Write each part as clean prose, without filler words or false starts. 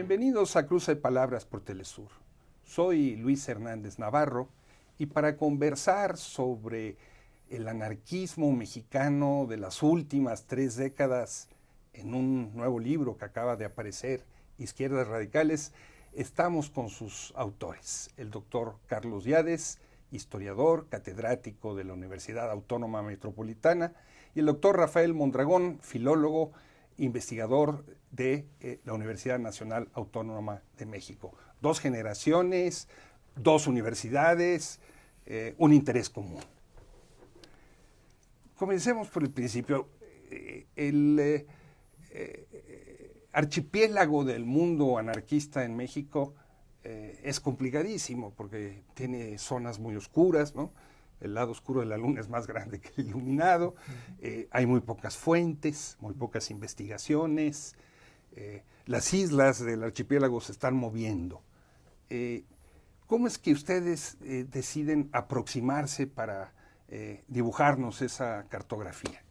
Bienvenidos a Cruce de Palabras por Telesur. Soy Luis Hernández Navarro y para conversar sobre el anarquismo mexicano de las últimas 3 décadas en un nuevo libro que acaba de aparecer, Izquierdas Radicales, estamos con sus autores, el doctor Carlos Yades, historiador, catedrático de la Universidad Autónoma Metropolitana, y el doctor Rafael Mondragón, filólogo, investigador de la Universidad Nacional Autónoma de México. 2 generaciones, 2 universidades, un interés común. Comencemos por el principio. El archipiélago del mundo anarquista en México es complicadísimo porque tiene zonas muy oscuras, ¿no? El lado oscuro de la luna es más grande que el iluminado, hay muy pocas fuentes, muy pocas investigaciones, las islas del archipiélago se están moviendo. ¿Cómo es que ustedes deciden aproximarse para dibujarnos esa cartografía?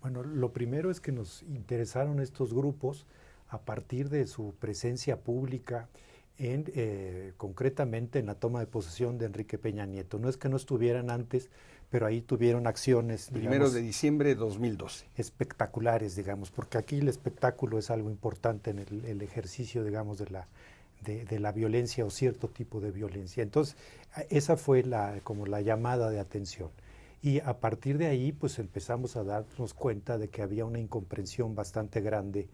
Bueno, lo primero es que nos interesaron estos grupos a partir de su presencia pública concretamente en la toma de posesión de Enrique Peña Nieto. No es que no estuvieran antes, pero ahí tuvieron acciones, Primero de diciembre de 2012. Espectaculares, digamos, porque aquí el espectáculo es algo importante en el ejercicio, digamos, de la violencia o cierto tipo de violencia. Entonces, esa fue como la llamada de atención. Y a partir de ahí, pues empezamos a darnos cuenta de que había una incomprensión bastante grande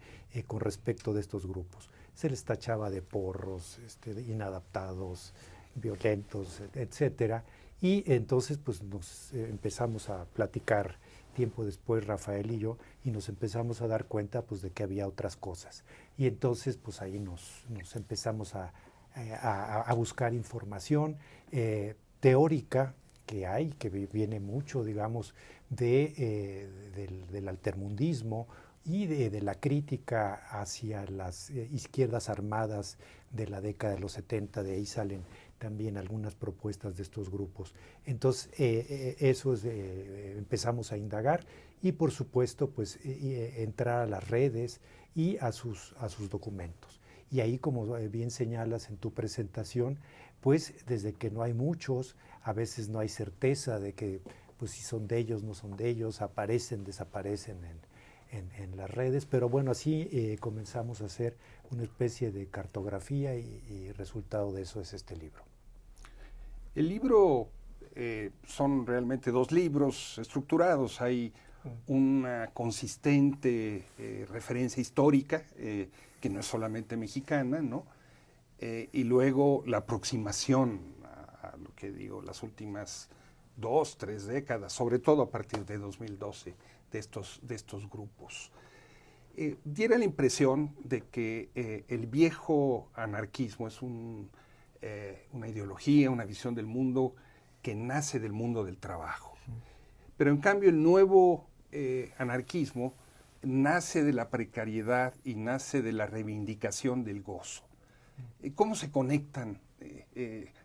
con respecto de estos grupos. Se les tachaba de porros, de inadaptados, violentos, etcétera. Y entonces, pues nos empezamos a platicar tiempo después, Rafael y yo, y nos empezamos a dar cuenta, pues, de que había otras cosas. Y entonces, pues ahí nos empezamos a buscar información teórica que viene mucho, digamos, del altermundismo y de la crítica hacia las izquierdas armadas de la década de los 70, de ahí salen también algunas propuestas de estos grupos. Entonces, eso es, empezamos a indagar y, por supuesto, pues entrar a las redes y a sus documentos. Y ahí, como bien señalas en tu presentación, pues desde que no hay muchos, a veces no hay certeza de que pues si son de ellos, no son de ellos, aparecen, desaparecen en las redes, pero bueno, así comenzamos a hacer una especie de cartografía y resultado de eso es este libro. El libro son realmente 2 libros estructurados, hay una consistente referencia histórica que no es solamente mexicana, ¿no? Y luego la aproximación a lo que digo, las últimas 2, 3 décadas, sobre todo a partir de 2012, de estos grupos. Diera la impresión de que el viejo anarquismo es una ideología, una visión del mundo que nace del mundo del trabajo. Pero en cambio el nuevo anarquismo nace de la precariedad y nace de la reivindicación del gozo. ¿Cómo se conectan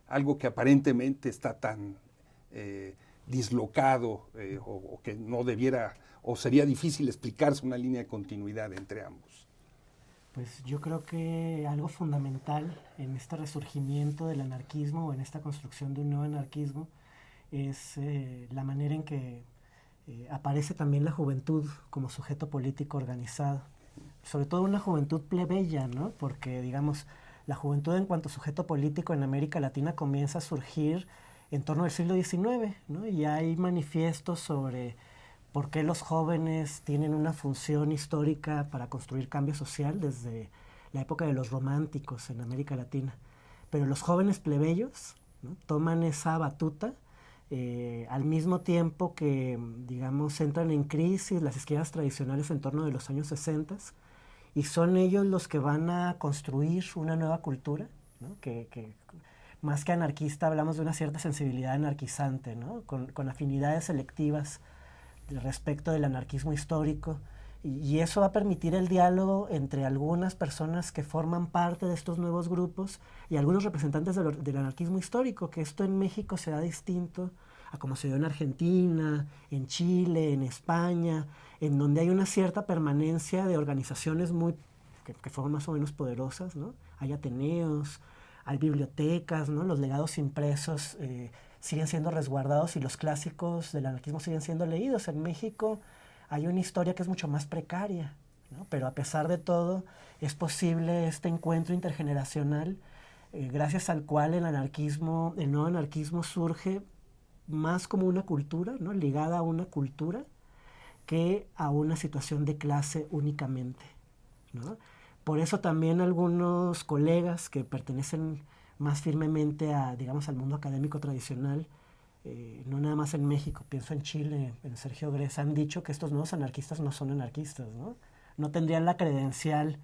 algo que aparentemente está tan dislocado o que no debiera, o sería difícil explicarse una línea de continuidad entre ambos? Pues yo creo que algo fundamental en este resurgimiento del anarquismo o en esta construcción de un nuevo anarquismo es la manera en que aparece también la juventud como sujeto político organizado. Sobre todo una juventud plebeya, ¿no? Porque, digamos, la juventud en cuanto a sujeto político en América Latina comienza a surgir en torno al siglo XIX, ¿no? Y hay manifiestos sobre por qué los jóvenes tienen una función histórica para construir cambio social desde la época de los románticos en América Latina. Pero los jóvenes plebeyos, ¿no?, toman esa batuta al mismo tiempo que, digamos, entran en crisis las izquierdas tradicionales en torno de los años 60 y son ellos los que van a construir una nueva cultura, ¿no? que más que anarquista hablamos de una cierta sensibilidad anarquizante, ¿no? con afinidades selectivas respecto del anarquismo histórico, y eso va a permitir el diálogo entre algunas personas que forman parte de estos nuevos grupos y algunos representantes del anarquismo histórico, que esto en México será distinto a como se dio en Argentina, en Chile, en España, en donde hay una cierta permanencia de organizaciones muy que fueron más o menos poderosas, ¿no? Hay ateneos, hay bibliotecas, ¿no? Los legados impresos siguen siendo resguardados y los clásicos del anarquismo siguen siendo leídos. En México hay una historia que es mucho más precaria, ¿no? Pero a pesar de todo es posible este encuentro intergeneracional gracias al cual el nuevo anarquismo surge más como una cultura, ¿no? Ligada a una cultura que a una situación de clase únicamente, ¿no? Por eso también algunos colegas que pertenecen más firmemente a, digamos, al mundo académico tradicional, no nada más en México, pienso en Chile, en Sergio Gres, han dicho que estos nuevos anarquistas no son anarquistas, ¿no? No tendrían la credencial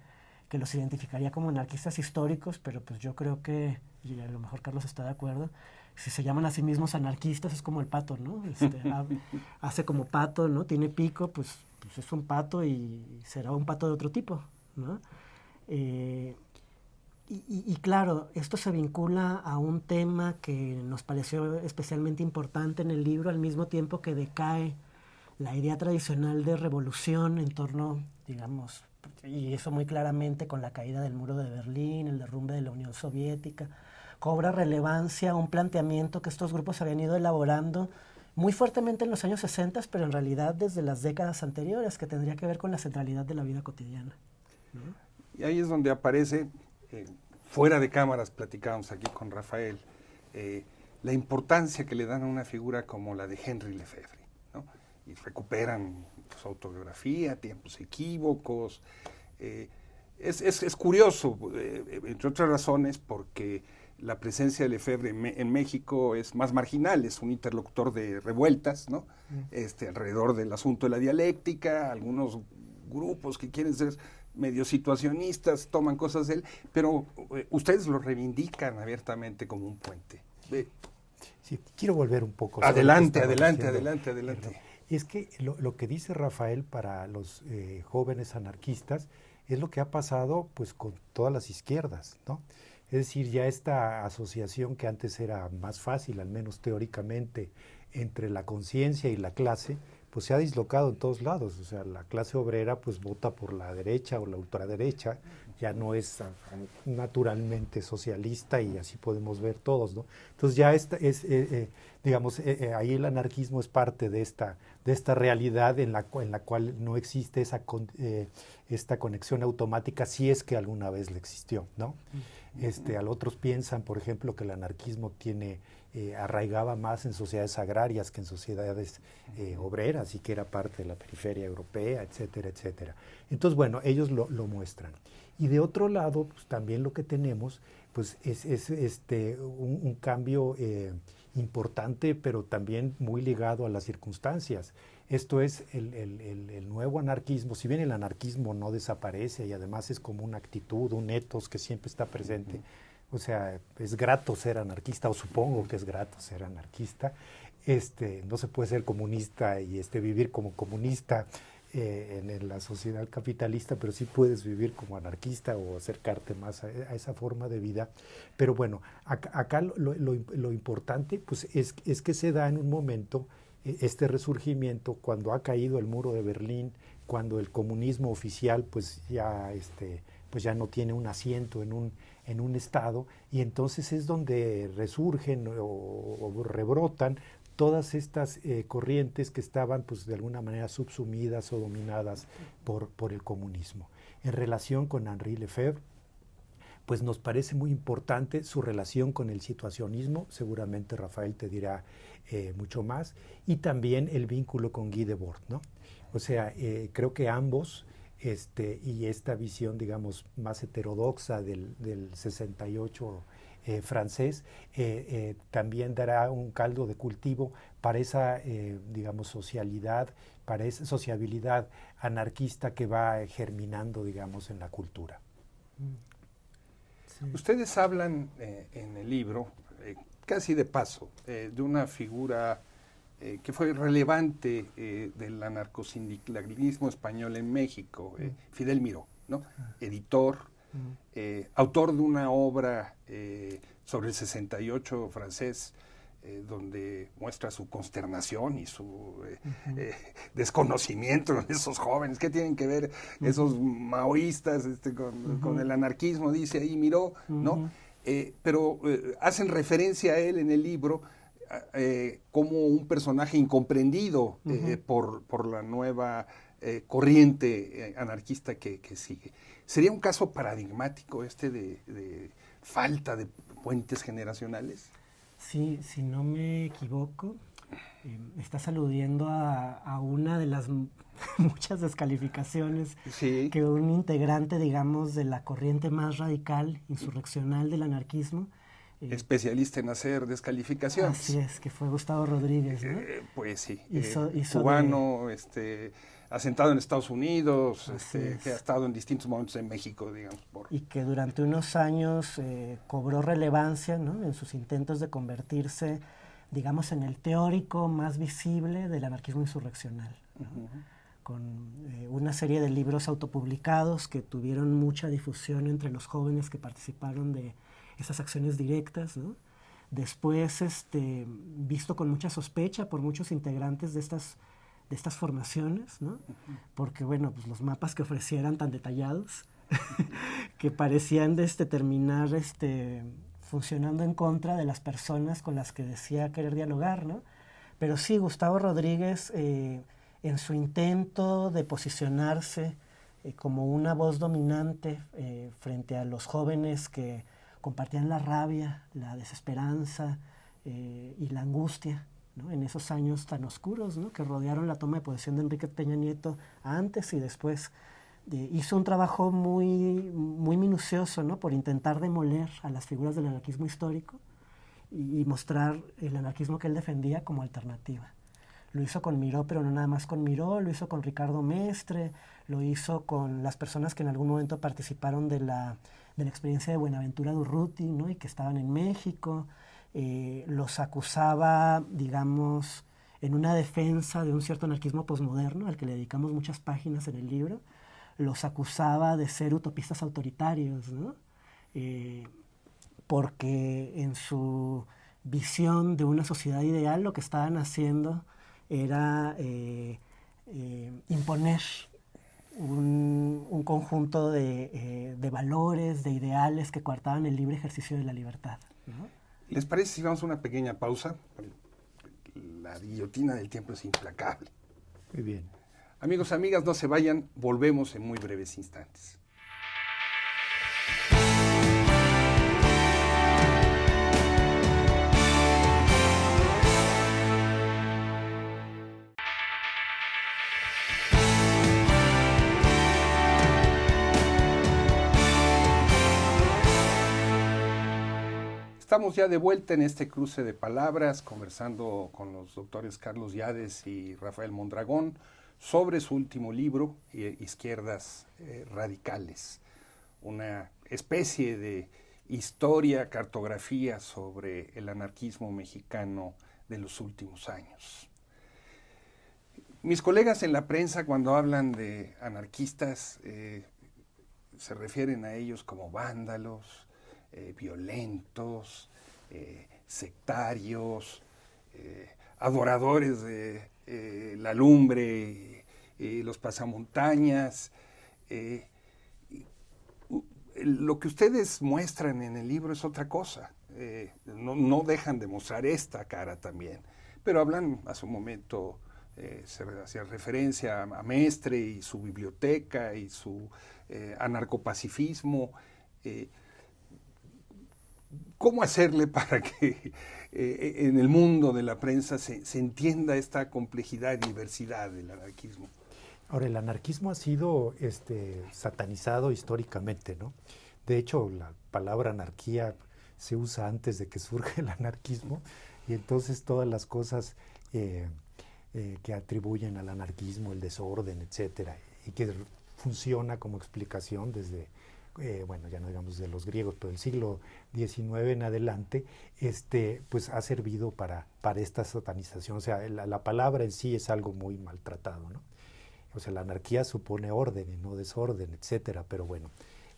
que los identificaría como anarquistas históricos, pero pues yo creo que, y a lo mejor Carlos está de acuerdo, si se llaman a sí mismos anarquistas es como el pato, ¿no? Hace como pato, ¿no? Tiene pico, pues es un pato y será un pato de otro tipo, ¿no? Y claro, esto se vincula a un tema que nos pareció especialmente importante en el libro, al mismo tiempo que decae la idea tradicional de revolución en torno, digamos, y eso muy claramente con la caída del muro de Berlín, el derrumbe de la Unión Soviética, cobra relevancia un planteamiento que estos grupos habían ido elaborando muy fuertemente en los años 60, pero en realidad desde las décadas anteriores, que tendría que ver con la centralidad de la vida cotidiana, ¿no? Y ahí es donde aparece, fuera de cámaras platicábamos aquí con Rafael, la importancia que le dan a una figura como la de Henry Lefebvre, ¿no? Y recuperan su autobiografía, Tiempos equívocos. Es curioso, entre otras razones, porque la presencia de Lefebvre en México es más marginal, es un interlocutor de revueltas, ¿no? Alrededor del asunto de la dialéctica, algunos grupos que quieren ser medio situacionistas toman cosas de él, pero ustedes lo reivindican abiertamente como un puente. Sí, quiero volver un poco. Adelante. Es que lo que dice Rafael para los jóvenes anarquistas es lo que ha pasado pues con todas las izquierdas, ¿no? Es decir, ya esta asociación que antes era más fácil, al menos teóricamente, entre la conciencia y la clase, pues se ha dislocado en todos lados. O sea, la clase obrera pues vota por la derecha o la ultraderecha, ya no es naturalmente socialista y así podemos ver todos, ¿no? Entonces ya ahí el anarquismo es parte de esta realidad en la cual no existe esta conexión automática, si es que alguna vez le existió, ¿no? Otros piensan, por ejemplo, que el anarquismo arraigaba más en sociedades agrarias que en sociedades obreras y que era parte de la periferia europea, etcétera, etcétera. Entonces, bueno, ellos lo muestran. Y de otro lado, pues, también lo que tenemos pues, es un cambio importante, pero también muy ligado a las circunstancias. Esto es el nuevo anarquismo. Si bien el anarquismo no desaparece y además es como una actitud, un ethos que siempre está presente, o sea, es grato ser anarquista, o supongo que es grato ser anarquista. No se puede ser comunista y vivir como comunista en la sociedad capitalista, pero sí puedes vivir como anarquista o acercarte más a esa forma de vida. Pero bueno, acá lo importante pues, es que se da en un momento este resurgimiento cuando ha caído el muro de Berlín, cuando el comunismo oficial pues ya no tiene un asiento en un estado, y entonces es donde resurgen o rebrotan todas estas corrientes que estaban pues de alguna manera subsumidas o dominadas por el comunismo. En relación con Henri Lefebvre, pues nos parece muy importante su relación con el situacionismo, seguramente Rafael te dirá mucho más, y también el vínculo con Guy Debord, ¿no? O sea, creo que ambos, y esta visión, digamos, más heterodoxa del 68 francés, también dará un caldo de cultivo para esa, digamos, socialidad, para esa sociabilidad anarquista que va germinando, digamos, en la cultura. Sí. Ustedes hablan en el libro, casi de paso, de una figura que fue relevante del anarcosindicalismo español en México, Fidel Miró, ¿no? Editor, autor de una obra sobre el 68 francés donde muestra su consternación y su desconocimiento de esos jóvenes. ¿Qué tienen que ver esos maoístas con el anarquismo? Dice ahí Miró, ¿no? Pero hacen referencia a él en el libro como un personaje incomprendido por la nueva corriente anarquista que sigue. ¿Sería un caso paradigmático de falta de puentes generacionales? Sí, si no me equivoco, estás aludiendo a una de las muchas descalificaciones que un integrante, digamos, de la corriente más radical, insurreccional del anarquismo. Especialista en hacer descalificaciones. Así es, que fue Gustavo Rodríguez, ¿no? Pues sí, hizo cubano, asentado en Estados Unidos, que ha estado en distintos momentos en México, digamos. Y que durante unos años cobró relevancia, ¿no?, en sus intentos de convertirse, digamos, en el teórico más visible del anarquismo insurreccional, ¿no? Con una serie de libros autopublicados que tuvieron mucha difusión entre los jóvenes que participaron de esas acciones directas, ¿no? Después, visto con mucha sospecha por muchos integrantes de estas formaciones, ¿no? Porque, bueno, pues los mapas que ofrecieran tan detallados que parecían terminar funcionando en contra de las personas con las que decía querer dialogar, ¿no? Pero sí, Gustavo Rodríguez, en su intento de posicionarse como una voz dominante frente a los jóvenes que compartían la rabia, la desesperanza y la angustia, ¿no?, en esos años tan oscuros, ¿no?, que rodearon la toma de posesión de Enrique Peña Nieto antes y después. Hizo un trabajo muy, muy minucioso, ¿no?, por intentar demoler a las figuras del anarquismo histórico y mostrar el anarquismo que él defendía como alternativa. Lo hizo con Miró, pero no nada más con Miró, lo hizo con Ricardo Mestre, lo hizo con las personas que en algún momento participaron de la experiencia de Buenaventura Durruti, ¿no?, y que estaban en México. Los acusaba, digamos, en una defensa de un cierto anarquismo posmoderno, al que le dedicamos muchas páginas en el libro. Los acusaba de ser utopistas autoritarios, ¿no? Porque en su visión de una sociedad ideal lo que estaban haciendo era imponer un conjunto de valores, de ideales que coartaban el libre ejercicio de la libertad, ¿no? ¿Les parece si vamos a una pequeña pausa? La guillotina del tiempo es implacable. Muy bien. Amigos, amigas, no se vayan, volvemos en muy breves instantes. Estamos ya de vuelta en este cruce de palabras, conversando con los doctores Carlos Yades y Rafael Mondragón sobre su último libro, Izquierdas Radicales, una especie de historia, cartografía sobre el anarquismo mexicano de los últimos años. Mis colegas en la prensa, cuando hablan de anarquistas, se refieren a ellos como vándalos, violentos, sectarios, adoradores de la lumbre, los pasamontañas. Lo que ustedes muestran en el libro es otra cosa. No dejan de mostrar esta cara también, pero hablan hace un momento, se hacía referencia a Mestre y su biblioteca y su anarcopacifismo. ¿Cómo hacerle para que en el mundo de la prensa se entienda esta complejidad y diversidad del anarquismo? Ahora, el anarquismo ha sido satanizado históricamente, ¿no? De hecho, la palabra anarquía se usa antes de que surja el anarquismo, y entonces todas las cosas que atribuyen al anarquismo, el desorden, etcétera, y que funciona como explicación desde, bueno, ya no digamos de los griegos, pero del siglo XIX en adelante, pues ha servido para esta satanización. O sea, la palabra en sí es algo muy maltratado, ¿no? O sea, la anarquía supone orden y no desorden, etcétera, pero bueno,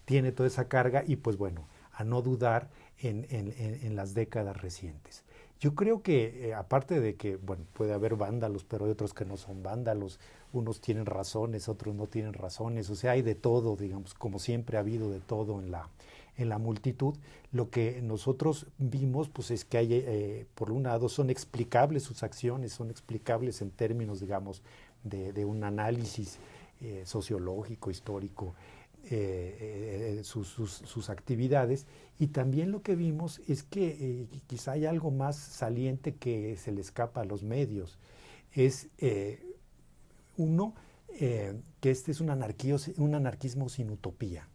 tiene toda esa carga y pues bueno, a no dudar en las décadas recientes. Yo creo que, aparte de que, bueno, puede haber vándalos, pero hay otros que no son vándalos. Unos tienen razones, otros no tienen razones. O sea, hay de todo, digamos, como siempre ha habido de todo en la multitud. Lo que nosotros vimos, pues es que hay, por un lado, son explicables sus acciones, son explicables en términos, digamos, de un análisis sociológico, histórico, sus actividades. Y también lo que vimos es que quizá hay algo más saliente que se le escapa a los medios. Es uno, que este es un anarquismo sin utopía.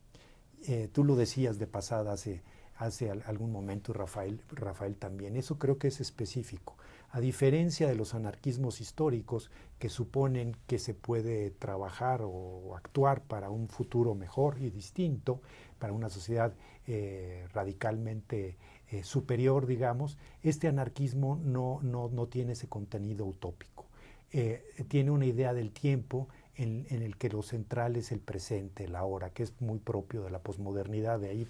Tú lo decías de pasada hace algún momento, y Rafael también. Eso creo que es específico. A diferencia de los anarquismos históricos que suponen que se puede trabajar o actuar para un futuro mejor y distinto, para una sociedad radicalmente superior, digamos, este anarquismo no tiene ese contenido utópico. Tiene una idea del tiempo en el que lo central es el presente, el ahora, que es muy propio de la posmodernidad, de ahí,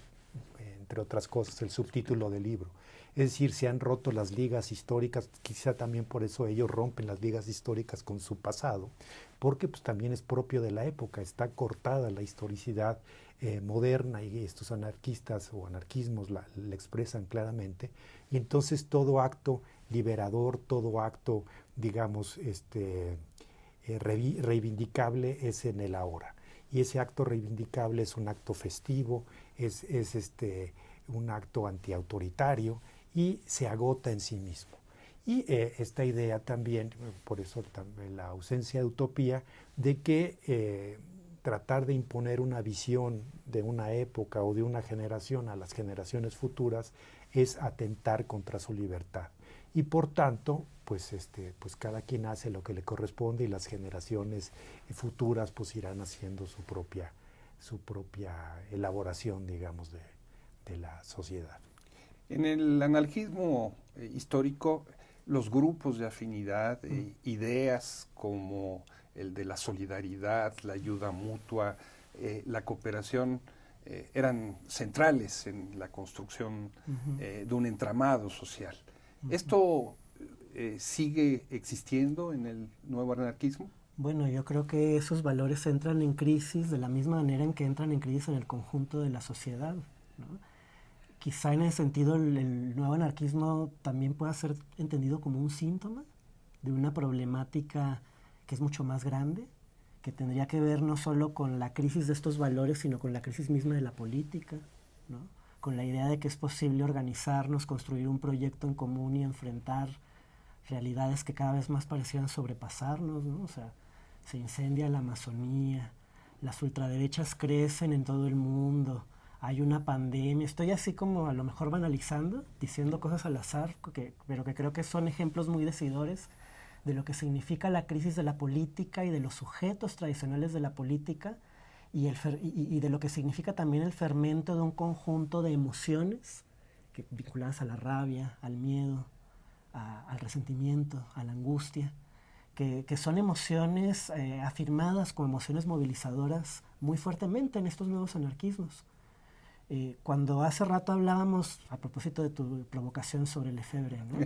entre otras cosas, el subtítulo del libro. Es decir, se han roto las ligas históricas, quizá también por eso ellos rompen las ligas históricas con su pasado, porque pues también es propio de la época, está cortada la historicidad moderna, y estos anarquistas o anarquismos la expresan claramente, y entonces todo acto liberador, todo acto, digamos, reivindicable es en el ahora. Y ese acto reivindicable es un acto festivo, es un acto antiautoritario y se agota en sí mismo. Y esta idea también, por eso también la ausencia de utopía, de que tratar de imponer una visión de una época o de una generación a las generaciones futuras es atentar contra su libertad. Y por tanto, pues cada quien hace lo que le corresponde, y las generaciones futuras pues irán haciendo su propia elaboración, digamos, de la sociedad. En el anarquismo histórico, los grupos de afinidad, ideas como el de la solidaridad, la ayuda mutua, la cooperación, eran centrales en la construcción de un entramado social. ¿Esto sigue existiendo en el nuevo anarquismo? Bueno, yo creo que esos valores entran en crisis de la misma manera en que entran en crisis en el conjunto de la sociedad, ¿no? Quizá en ese sentido el nuevo anarquismo también pueda ser entendido como un síntoma de una problemática que es mucho más grande, que tendría que ver no solo con la crisis de estos valores, sino con la crisis misma de la política, ¿no? Con la idea de que es posible organizarnos, construir un proyecto en común y enfrentar realidades que cada vez más parecían sobrepasarnos, ¿no? O sea, se incendia la Amazonía, las ultraderechas crecen en todo el mundo, hay una pandemia. Estoy así como a lo mejor banalizando, diciendo cosas al azar, pero que creo que son ejemplos muy decidores de lo que significa la crisis de la política y de los sujetos tradicionales de la política, y de lo que significa también el fermento de un conjunto de emociones vinculadas a la rabia, al miedo, al resentimiento, a la angustia, que son emociones afirmadas como emociones movilizadoras muy fuertemente en estos nuevos anarquismos. Cuando hace rato hablábamos, a propósito de tu provocación sobre Lefebvre, ¿no?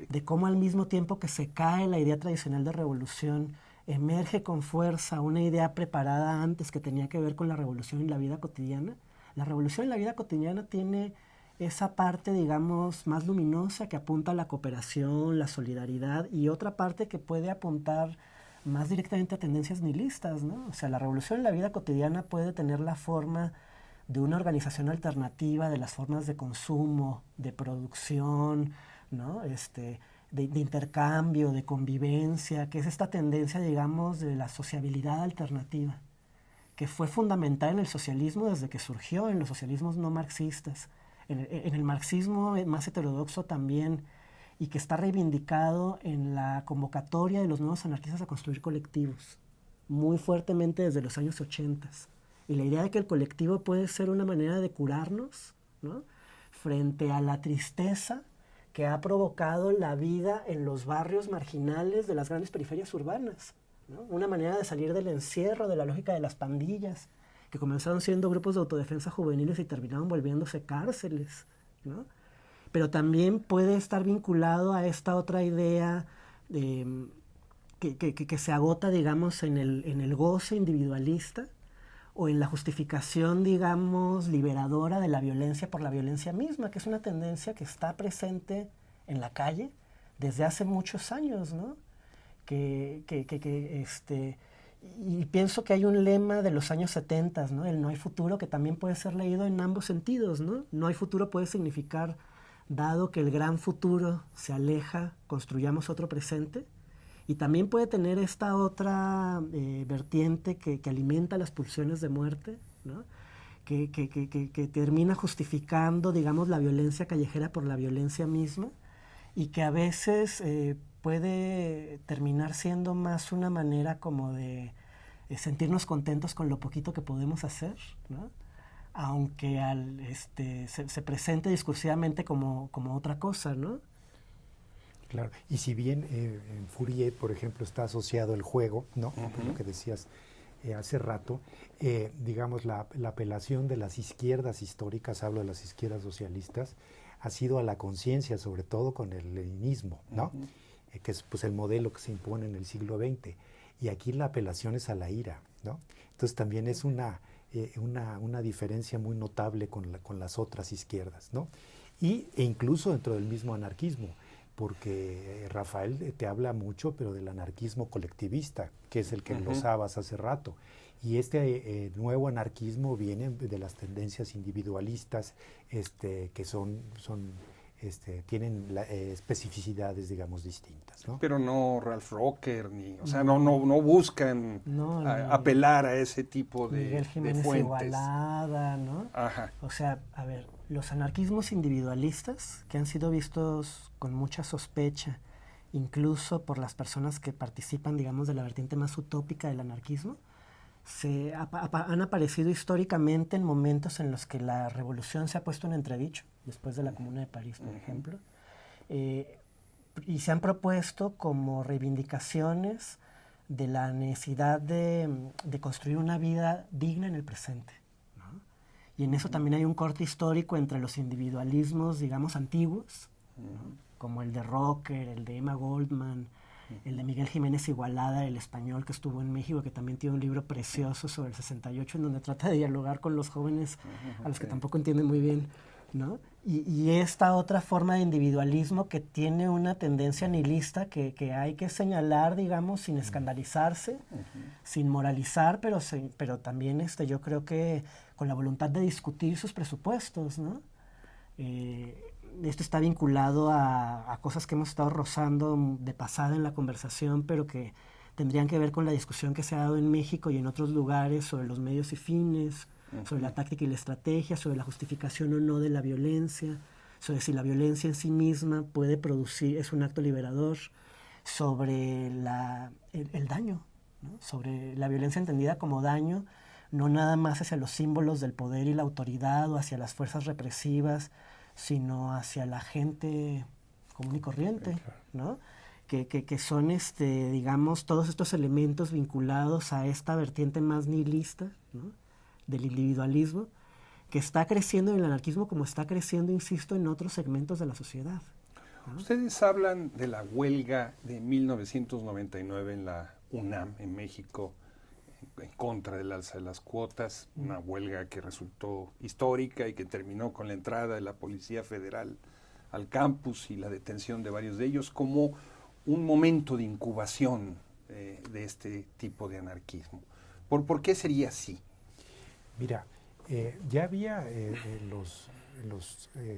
De cómo al mismo tiempo que se cae la idea tradicional de revolución, emerge con fuerza una idea preparada antes que tenía que ver con la revolución en la vida cotidiana. La revolución en la vida cotidiana tiene esa parte, digamos, más luminosa que apunta a la cooperación, la solidaridad, y otra parte que puede apuntar más directamente a tendencias nihilistas, ¿no? O sea, la revolución en la vida cotidiana puede tener la forma de una organización alternativa de las formas de consumo, de producción, ¿no? De intercambio, de convivencia, que es esta tendencia, digamos, de la sociabilidad alternativa, que fue fundamental en el socialismo desde que surgió, en los socialismos no marxistas, en el marxismo más heterodoxo también, y que está reivindicado en la convocatoria de los nuevos anarquistas a construir colectivos, muy fuertemente desde los años 80. Y la idea de que el colectivo puede ser una manera de curarnos, ¿no? Frente a la tristeza que ha provocado la vida en los barrios marginales de las grandes periferias urbanas, ¿no? Una manera de salir del encierro, de la lógica de las pandillas, que comenzaron siendo grupos de autodefensa juveniles y terminaron volviéndose cárceles, ¿no? pero también puede estar vinculado a esta otra idea que se agota, digamos, en el goce individualista o en la justificación, digamos, liberadora de la violencia por la violencia misma, que es una tendencia que está presente en la calle desde hace muchos años, ¿no? Y pienso que hay un lema de los años 70, ¿no? El no hay futuro, que también puede ser leído en ambos sentidos, ¿no? No hay futuro puede significar, dado que el gran futuro se aleja, construyamos otro presente. Y también puede tener esta otra vertiente que alimenta las pulsiones de muerte, ¿no? Que termina justificando, digamos, la violencia callejera por la violencia misma, y que a veces puede terminar siendo más una manera como de sentirnos contentos con lo poquito que podemos hacer, ¿no? Aunque se presente discursivamente como otra cosa, ¿no? Claro, y si bien en Fourier, por ejemplo, está asociado el juego, ¿no? Lo que decías hace rato, digamos, la apelación de las izquierdas históricas, hablo de las izquierdas socialistas, ha sido a la conciencia, sobre todo con el leninismo, ¿no? Que es pues el modelo que se impone en el siglo XX. Y aquí la apelación es a la ira, ¿no? Entonces también es una diferencia muy notable con las otras izquierdas, ¿no? E incluso dentro del mismo anarquismo, porque Rafael te habla mucho, pero del anarquismo colectivista, que es el que glosabas hace rato. Y este nuevo anarquismo viene de las tendencias individualistas, que tienen especificidades, digamos, distintas, ¿no? Pero no Ralph Rocker, o sea, no buscan apelar a ese tipo de Miguel Jiménez fuentes. Igualada, ¿no? Ajá. O sea, a ver, los anarquismos individualistas, que han sido vistos con mucha sospecha, incluso por las personas que participan, digamos, de la vertiente más utópica del anarquismo, han aparecido históricamente en momentos en los que la revolución se ha puesto en entredicho, después de la Comuna de París, por ejemplo, y se han propuesto como reivindicaciones de la necesidad de construir una vida digna en el presente, ¿no? Y en eso también hay un corte histórico entre los individualismos, digamos, antiguos, ¿no? Como el de Rocker, el de Emma Goldman, el de Miguel Jiménez Igualada, el español que estuvo en México, que también tiene un libro precioso sobre el 68, en donde trata de dialogar con los jóvenes a los que tampoco entienden muy bien, ¿no? Y esta otra forma de individualismo que tiene una tendencia nihilista que hay que señalar, digamos, sin escandalizarse, sin moralizar, pero también yo creo que con la voluntad de discutir sus presupuestos, ¿no? Esto está vinculado a cosas que hemos estado rozando de pasada en la conversación, pero que tendrían que ver con la discusión que se ha dado en México y en otros lugares sobre los medios y fines, sobre la táctica y la estrategia, sobre la justificación o no de la violencia, sobre si la violencia en sí misma puede producir, es un acto liberador, sobre el daño, ¿no? Sobre la violencia entendida como daño, no nada más hacia los símbolos del poder y la autoridad o hacia las fuerzas represivas, sino hacia la gente común y corriente, ¿no? Que son, digamos, todos estos elementos vinculados a esta vertiente más nihilista, ¿no? Del individualismo, que está creciendo en el anarquismo como está creciendo, insisto, en otros segmentos de la sociedad, ¿no? Ustedes hablan de la huelga de 1999 en la UNAM, en México, en contra del alza de las cuotas, una huelga que resultó histórica y que terminó con la entrada de la Policía Federal al campus y la detención de varios de ellos, como un momento de incubación de este tipo de anarquismo. ¿Por qué sería así? Mira, ya había en los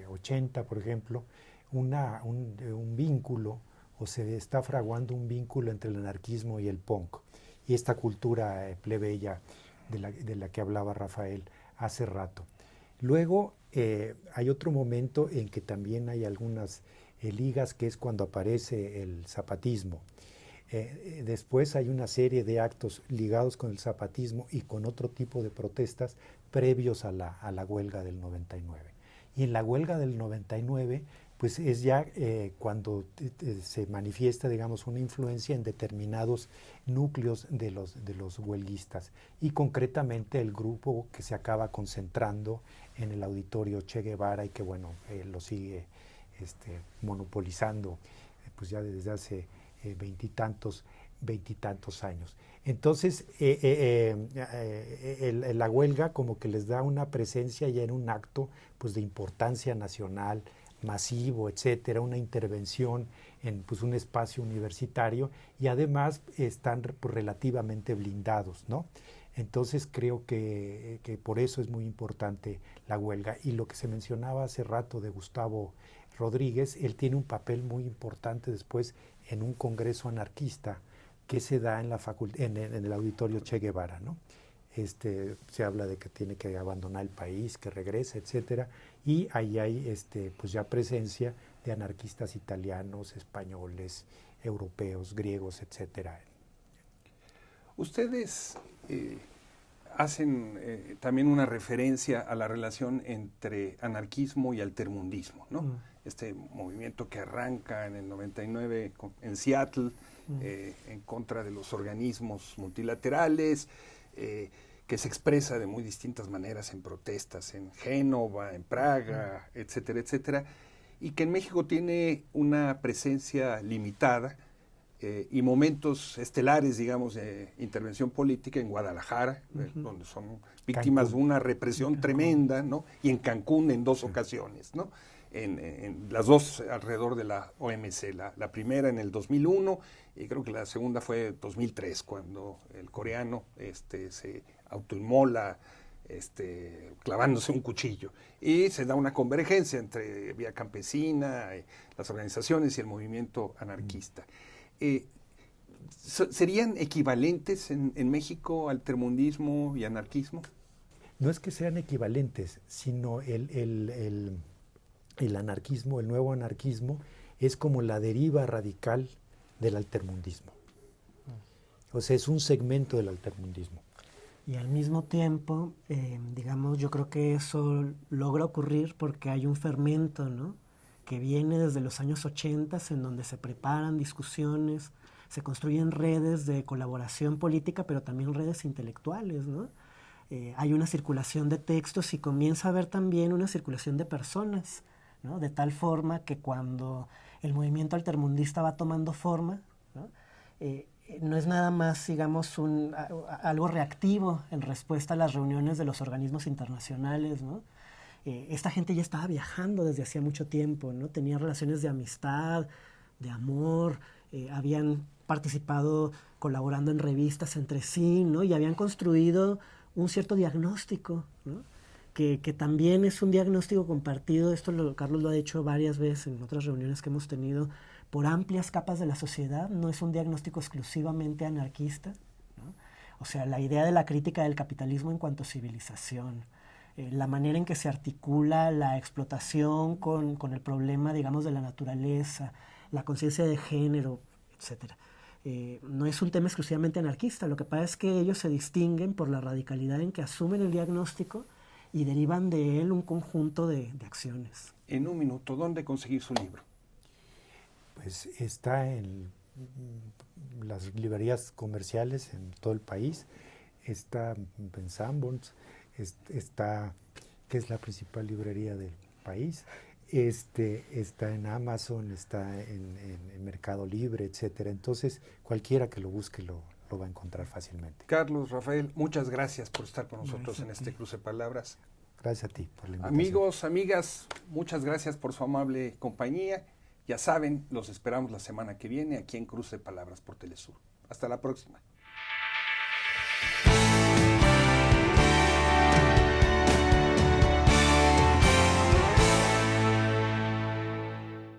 80, por ejemplo, un vínculo, o se está fraguando un vínculo entre el anarquismo y el punk, y esta cultura plebeya de la que hablaba Rafael hace rato. Luego hay otro momento en que también hay algunas ligas, que es cuando aparece el zapatismo. Después hay una serie de actos ligados con el zapatismo y con otro tipo de protestas previos a la huelga del 99. Y en la huelga del 99, pues es ya cuando se manifiesta, digamos, una influencia en determinados núcleos de los huelguistas, y concretamente el grupo que se acaba concentrando en el auditorio Che Guevara y que, bueno, lo sigue monopolizando pues ya desde hace veintitantos años. Entonces, la huelga como que les da una presencia ya en un acto pues, de importancia nacional, masivo, etcétera, una intervención en pues, un espacio universitario y además están pues, relativamente blindados, ¿no? Entonces creo que por eso es muy importante la huelga. Y lo que se mencionaba hace rato de Gustavo Rodríguez, él tiene un papel muy importante después en un congreso anarquista que se da en el auditorio Che Guevara, ¿no? Se habla de que tiene que abandonar el país, que regrese, etcétera, y ahí hay pues ya presencia de anarquistas italianos, españoles, europeos, griegos, etcétera. Ustedes hacen también una referencia a la relación entre anarquismo y altermundismo, ¿no? Este movimiento que arranca en el 99 en Seattle, en contra de los organismos multilaterales, que se expresa de muy distintas maneras en protestas en Génova, en Praga, etcétera, etcétera, y que en México tiene una presencia limitada y momentos estelares, digamos, de intervención política en Guadalajara, donde son víctimas de una represión tremenda, ¿no? Y en Cancún en 2 ocasiones, ¿no? En las dos alrededor de la OMC, la primera en el 2001 y creo que la segunda fue 2003, cuando el coreano se autoinmola clavándose un cuchillo. Y se da una convergencia entre Vía Campesina, las organizaciones y el movimiento anarquista. ¿Serían equivalentes en México altermundismo y anarquismo? No es que sean equivalentes, sino el anarquismo, el nuevo anarquismo, es como la deriva radical del altermundismo. O sea, es un segmento del altermundismo. Y al mismo tiempo, digamos, yo creo que eso logra ocurrir porque hay un fermento, ¿no?, que viene desde los años 80, en donde se preparan discusiones, se construyen redes de colaboración política, pero también redes intelectuales, ¿no? Hay una circulación de textos y comienza a haber también una circulación de personas, ¿no? De tal forma que cuando el movimiento altermundista va tomando forma, ¿no? No es nada más, digamos, algo reactivo en respuesta a las reuniones de los organismos internacionales, ¿no? Esta gente ya estaba viajando desde hacía mucho tiempo, ¿no? Tenía relaciones de amistad, de amor, habían participado colaborando en revistas entre sí, ¿no? Y habían construido un cierto diagnóstico, ¿no? Que también es un diagnóstico compartido, Carlos lo ha dicho varias veces en otras reuniones que hemos tenido, por amplias capas de la sociedad, no es un diagnóstico exclusivamente anarquista, ¿no? O sea, la idea de la crítica del capitalismo en cuanto a civilización, la manera en que se articula la explotación con el problema, digamos, de la naturaleza, la conciencia de género, etc. No es un tema exclusivamente anarquista, lo que pasa es que ellos se distinguen por la radicalidad en que asumen el diagnóstico y derivan de él un conjunto de acciones. En un minuto, ¿dónde conseguir su libro? Pues está en las librerías comerciales en todo el país, está en Sanborns, está, que es la principal librería del país, está en Amazon, está en Mercado Libre, etcétera. Entonces, cualquiera que lo busque lo va a encontrar fácilmente. Carlos, Rafael, muchas gracias por estar con nosotros en este Cruce Palabras. Gracias a ti por la invitación. Amigos, amigas, muchas gracias por su amable compañía. Ya saben, los esperamos la semana que viene aquí en Cruce Palabras por Telesur. Hasta la próxima.